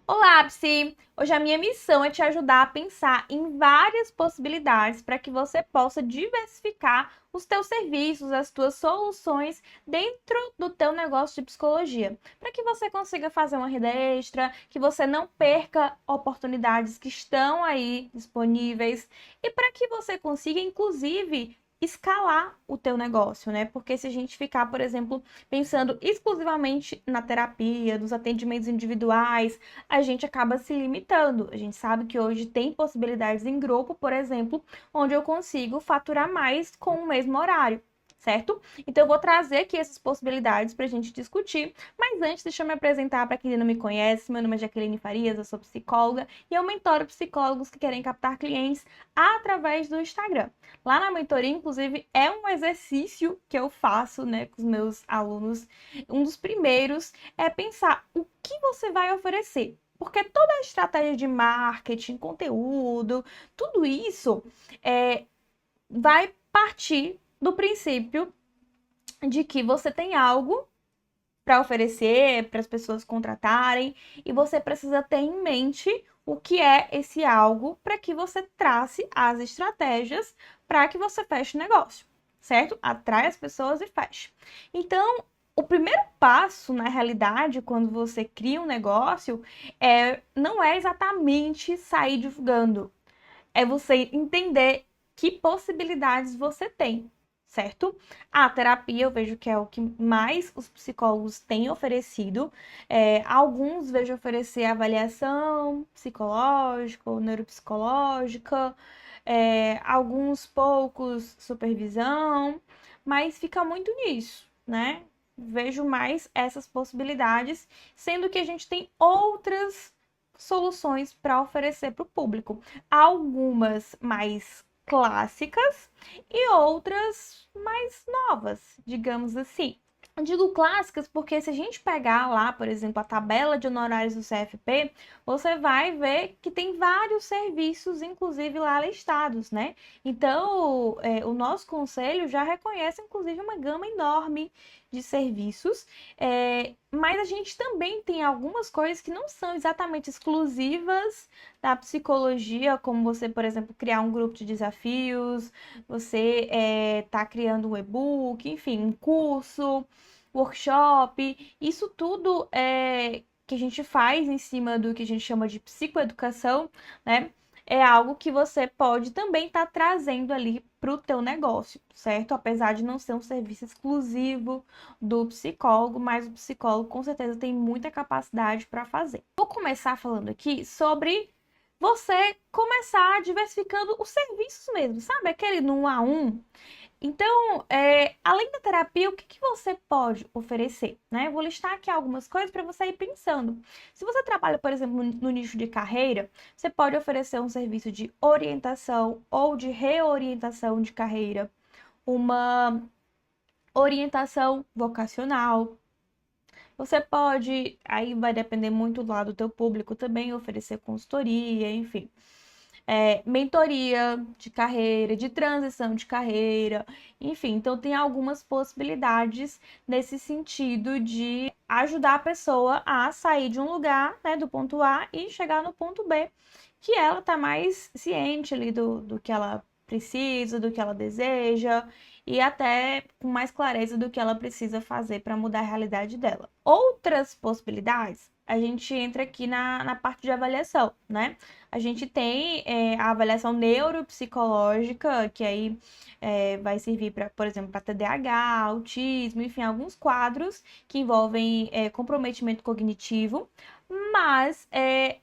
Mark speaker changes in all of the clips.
Speaker 1: Olá, Psi! Hoje a minha missão é te ajudar a pensar em várias possibilidades para que você possa diversificar os teus serviços, as tuas soluções dentro do teu negócio de psicologia, para que você consiga fazer uma renda extra, que você não perca oportunidades que estão aí disponíveis e para que você consiga, inclusive, escalar o teu negócio, né? Porque se a gente ficar, por exemplo, pensando exclusivamente na terapia, nos atendimentos individuais, a gente acaba se limitando. A gente sabe que hoje tem possibilidades em grupo, por exemplo, onde eu consigo faturar mais com o mesmo horário, certo? Então eu vou trazer aqui essas possibilidades para a gente discutir. Mas antes, deixa eu me apresentar para quem ainda não me conhece. Meu nome é Jaqueline Farias, eu sou psicóloga e eu mentoro psicólogos que querem captar clientes através do Instagram. Lá na mentoria, inclusive, é um exercício que eu faço, né, com os meus alunos. Um dos primeiros é pensar o que você vai oferecer. Porque toda a estratégia de marketing, conteúdo, tudo isso vai partir do princípio de que você tem algo para oferecer, para as pessoas contratarem, e você precisa ter em mente o que é esse algo para que você trace as estratégias para que você feche o negócio, certo? Atrai as pessoas e feche. Então, o primeiro passo, na realidade, quando você cria um negócio, não é exatamente sair divulgando, é você entender que possibilidades você tem, certo? A terapia eu vejo que é o que mais os psicólogos têm oferecido. Alguns vejo oferecer avaliação psicológica ou neuropsicológica, alguns poucos supervisão, mas fica muito nisso, né? Vejo mais essas possibilidades, sendo que a gente tem outras soluções para oferecer para o público. Algumas mais clássicas e outras mais novas, digamos assim. Eu digo clássicas porque se a gente pegar lá, por exemplo, a tabela de honorários do CFP, você vai ver que tem vários serviços, inclusive lá listados, né? Então, o nosso conselho já reconhece, inclusive, uma gama enorme de serviços, mas a gente também tem algumas coisas que não são exatamente exclusivas da psicologia, como você, por exemplo, criar um grupo de desafios, você tá criando um e-book, enfim, um curso, workshop, isso tudo que a gente faz em cima do que a gente chama de psicoeducação, né? É algo que você pode também estar trazendo ali para o teu negócio, certo? Apesar de não ser um serviço exclusivo do psicólogo, mas o psicólogo com certeza tem muita capacidade para fazer. Vou começar falando aqui sobre você começar diversificando os serviços mesmo, sabe? Aquele no 1 a 1. Então, além da terapia, o que você pode oferecer, né? Eu vou listar aqui algumas coisas para você ir pensando. Se você trabalha, por exemplo, no nicho de carreira, você pode oferecer um serviço de orientação ou de reorientação de carreira, uma orientação vocacional. Você pode, aí vai depender muito lá do teu público também, oferecer consultoria, enfim, mentoria de carreira, de transição de carreira, enfim. Então, tem algumas possibilidades nesse sentido de ajudar a pessoa a sair de um lugar, né, do ponto A e chegar no ponto B, que ela tá mais ciente ali do que ela precisa, do que ela deseja e até com mais clareza do que ela precisa fazer para mudar a realidade dela. Outras possibilidades, a gente entra aqui na parte de avaliação, né? A gente tem a avaliação neuropsicológica, que aí vai servir para, por exemplo, para TDAH, autismo, enfim, alguns quadros que envolvem comprometimento cognitivo, mas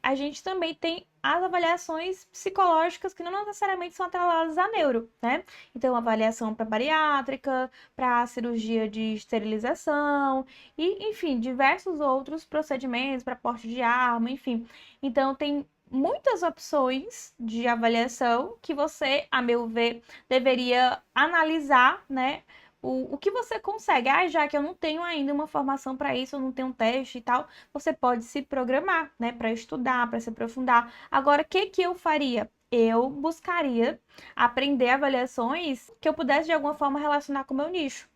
Speaker 1: a gente também tem as avaliações psicológicas que não necessariamente são atreladas à neuro, né? Então, avaliação para bariátrica, para cirurgia de esterilização e, enfim, diversos outros procedimentos para porte de arma, enfim. Então, tem muitas opções de avaliação que você, a meu ver, deveria analisar, né? O que você consegue. Já que eu não tenho ainda uma formação para isso, eu não tenho um teste e tal, você pode se programar, né, para estudar, para se aprofundar. Agora, o que que eu faria? Eu buscaria aprender avaliações que eu pudesse de alguma forma relacionar com o meu nicho.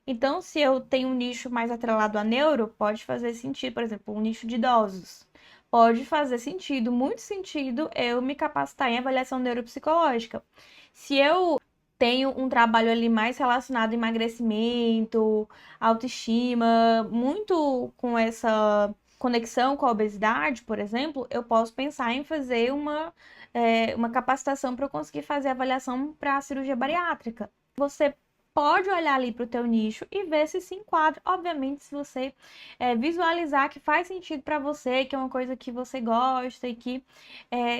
Speaker 1: Então, se eu tenho um nicho mais atrelado a neuro, pode fazer sentido, por exemplo, um nicho de idosos. pode fazer sentido, muito sentido, eu me capacitar em avaliação neuropsicológica. Se eu tenho um trabalho ali mais relacionado a emagrecimento, autoestima, muito com essa conexão com a obesidade, por exemplo, eu posso pensar em fazer uma capacitação para eu conseguir fazer avaliação para a cirurgia bariátrica. Você pode olhar ali para o teu nicho e ver se enquadra. Obviamente, se você visualizar que faz sentido para você, que é uma coisa que você gosta e que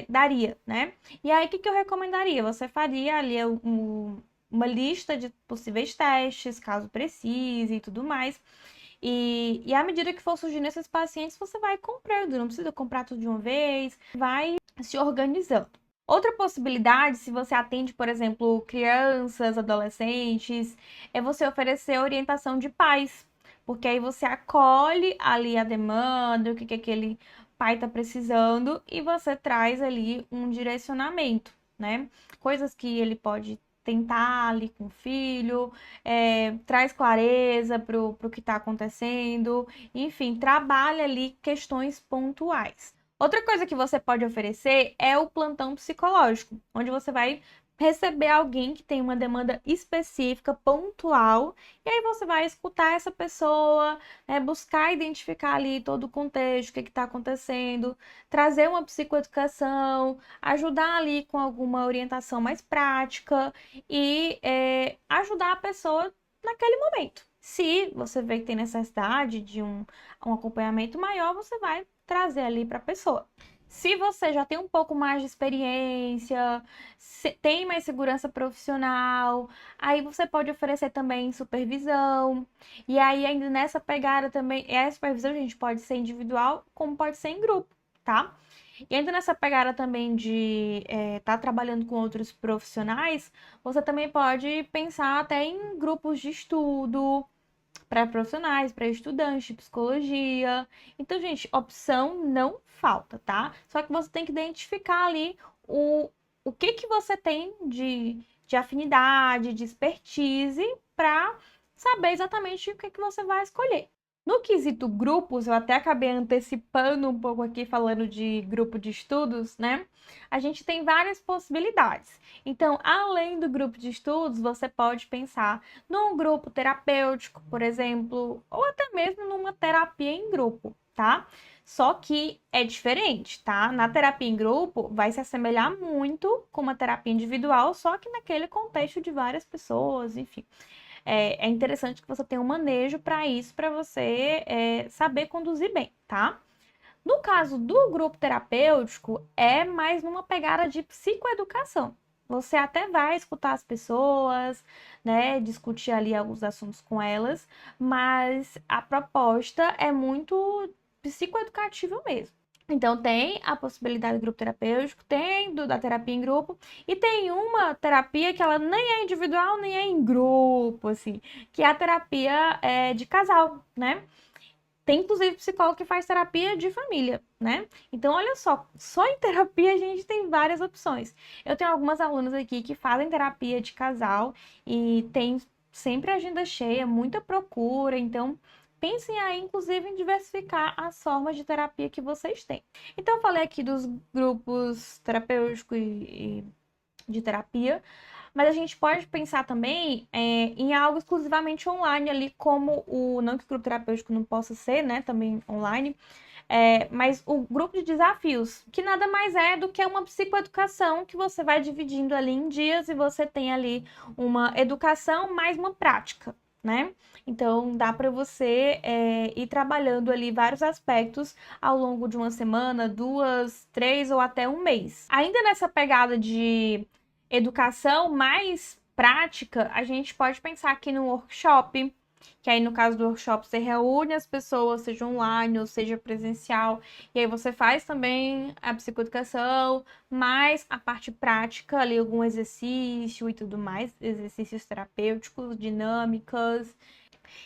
Speaker 1: daria, né? E aí, o que eu recomendaria? Você faria ali uma lista de possíveis testes, caso precise e tudo mais. E à medida que for surgindo esses pacientes, você vai comprando, não precisa comprar tudo de uma vez, vai se organizando. Outra possibilidade, se você atende, por exemplo, crianças, adolescentes, é você oferecer orientação de pais, porque aí você acolhe ali a demanda, o que aquele pai está precisando e você traz ali um direcionamento, né? Coisas que ele pode tentar ali com o filho, traz clareza para o que está acontecendo, enfim, trabalha ali questões pontuais. Outra coisa que você pode oferecer é o plantão psicológico, onde você vai receber alguém que tem uma demanda específica, pontual, e aí você vai escutar essa pessoa, buscar identificar ali todo o contexto, o que está acontecendo, trazer uma psicoeducação, ajudar ali com alguma orientação mais prática e ajudar a pessoa naquele momento. Se você vê que tem necessidade de um acompanhamento maior, você vai trazer ali para a pessoa. Se você já tem um pouco mais de experiência, tem mais segurança profissional, aí você pode oferecer também supervisão. E aí, ainda nessa pegada também, a supervisão, gente, pode ser individual, como pode ser em grupo, tá? E ainda nessa pegada também de estar trabalhando com outros profissionais, você também pode pensar até em grupos de estudo, para profissionais, para estudantes de psicologia. Então, gente, opção não falta, tá? Só que você tem que identificar ali o que você tem de afinidade, de expertise, para saber exatamente o que você vai escolher. No quesito grupos, eu até acabei antecipando um pouco aqui falando de grupo de estudos, né? A gente tem várias possibilidades. Então, além do grupo de estudos, você pode pensar num grupo terapêutico, por exemplo, ou até mesmo numa terapia em grupo, tá? Só que é diferente, tá? Na terapia em grupo, vai se assemelhar muito com uma terapia individual, só que naquele contexto de várias pessoas, enfim. É interessante que você tenha um manejo para isso, para você saber conduzir bem, tá? No caso do grupo terapêutico, é mais numa pegada de psicoeducação. Você até vai escutar as pessoas, né, discutir ali alguns assuntos com elas, mas a proposta é muito psicoeducativa mesmo. Então, tem a possibilidade do grupo terapêutico, tem da terapia em grupo, e tem uma terapia que ela nem é individual, nem é em grupo, assim, que é a terapia de casal, né? Tem, inclusive, psicólogo que faz terapia de família, né? Então, olha só em terapia a gente tem várias opções. Eu tenho algumas alunas aqui que fazem terapia de casal e tem sempre agenda cheia, muita procura, então pensem aí, inclusive, em diversificar as formas de terapia que vocês têm. Então, eu falei aqui dos grupos terapêuticos e de terapia, mas a gente pode pensar também em algo exclusivamente online ali, como não que o grupo terapêutico não possa ser, né, também online, mas o grupo de desafios, que nada mais é do que uma psicoeducação que você vai dividindo ali em dias e você tem ali uma educação mais uma prática, né? Então, dá para você ir trabalhando ali vários aspectos ao longo de uma semana, 2, 3 ou até um mês. Ainda nessa pegada de educação mais prática, a gente pode pensar aqui no workshop, que aí no caso do workshop você reúne as pessoas, seja online ou seja presencial, e aí você faz também a psicoeducação, mais a parte prática, ali algum exercício e tudo mais, exercícios terapêuticos, dinâmicas.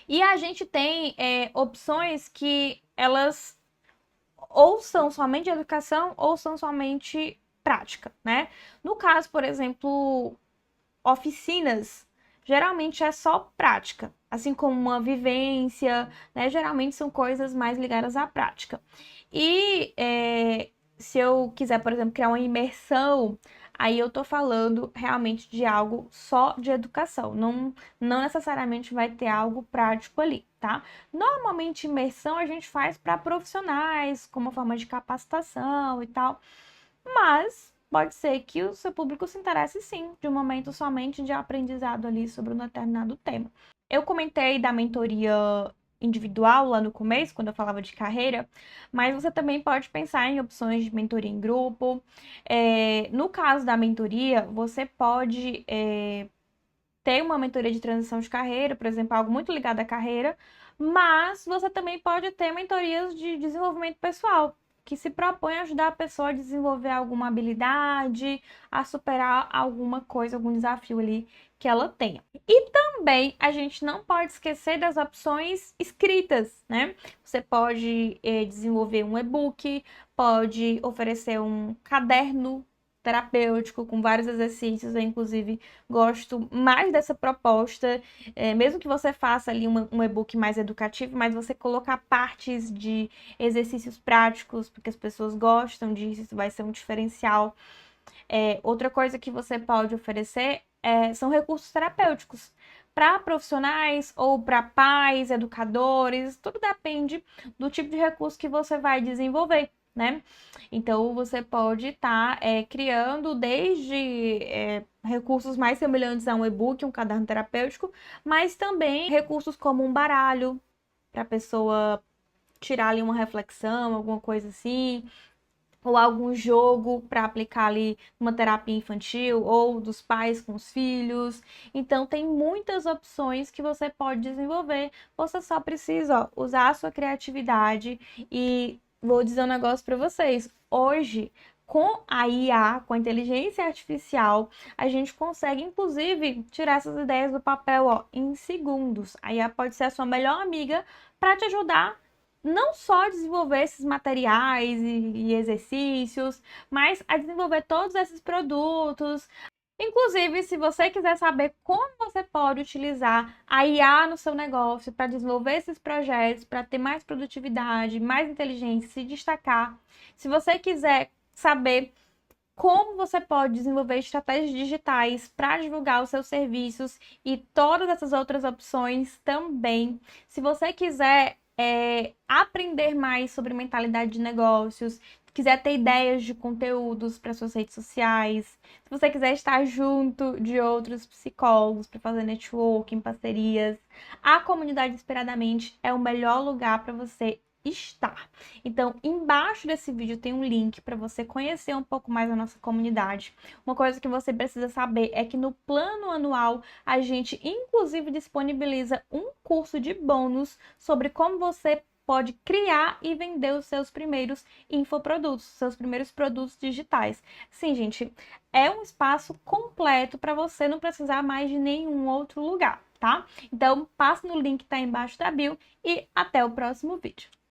Speaker 1: E a gente tem opções que elas ou são somente educação ou são somente prática, né? No caso, por exemplo, oficinas geralmente é só prática, assim como uma vivência, né? Geralmente são coisas mais ligadas à prática. E se eu quiser, por exemplo, criar uma imersão, aí eu tô falando realmente de algo só de educação, não necessariamente vai ter algo prático ali, tá? Normalmente, imersão a gente faz para profissionais, como forma de capacitação e tal, mas pode ser que o seu público se interesse sim, de um momento somente de aprendizado ali sobre um determinado tema. Eu comentei da mentoria individual lá no começo, quando eu falava de carreira, mas você também pode pensar em opções de mentoria em grupo. No caso da mentoria, você pode ter uma mentoria de transição de carreira, por exemplo, algo muito ligado à carreira, mas você também pode ter mentorias de desenvolvimento pessoal, que se propõe a ajudar a pessoa a desenvolver alguma habilidade, a superar alguma coisa, algum desafio ali que ela tenha. E também a gente não pode esquecer das opções escritas, né? Você pode desenvolver um e-book, pode oferecer um caderno terapêutico com vários exercícios. Eu, inclusive, gosto mais dessa proposta, mesmo que você faça ali um e-book mais educativo, mas você colocar partes de exercícios práticos, porque as pessoas gostam disso, isso vai ser um diferencial. Outra coisa que você pode oferecer são recursos terapêuticos para profissionais ou para pais, educadores, tudo depende do tipo de recurso que você vai desenvolver, né? Então, você pode estar criando desde recursos mais semelhantes a um e-book, um caderno terapêutico, mas também recursos como um baralho, para a pessoa tirar ali uma reflexão, alguma coisa assim, ou algum jogo para aplicar ali uma terapia infantil ou dos pais com os filhos. Então tem muitas opções que você pode desenvolver. Você só precisa usar a sua criatividade e vou dizer um negócio para vocês. Hoje, com a IA, com a inteligência artificial, a gente consegue, inclusive, tirar essas ideias do papel, ó, em segundos. A IA pode ser a sua melhor amiga para te ajudar não só a desenvolver esses materiais e exercícios, mas a desenvolver todos esses produtos. Inclusive, se você quiser saber como você pode utilizar a IA no seu negócio para desenvolver esses projetos, para ter mais produtividade, mais inteligência, se destacar. Se você quiser saber como você pode desenvolver estratégias digitais para divulgar os seus serviços e todas essas outras opções também. Se você quiser aprender mais sobre mentalidade de negócios, quiser ter ideias de conteúdos para suas redes sociais, se você quiser estar junto de outros psicólogos para fazer networking, parcerias, a comunidade Inspiradamente é o melhor lugar para você estar. Então, embaixo desse vídeo tem um link para você conhecer um pouco mais a nossa comunidade. Uma coisa que você precisa saber é que no plano anual a gente inclusive disponibiliza um curso de bônus sobre como você pode criar e vender os seus primeiros infoprodutos, seus primeiros produtos digitais. Sim, gente, é um espaço completo para você não precisar mais de nenhum outro lugar, tá? Então, passe no link que está embaixo da bio e até o próximo vídeo.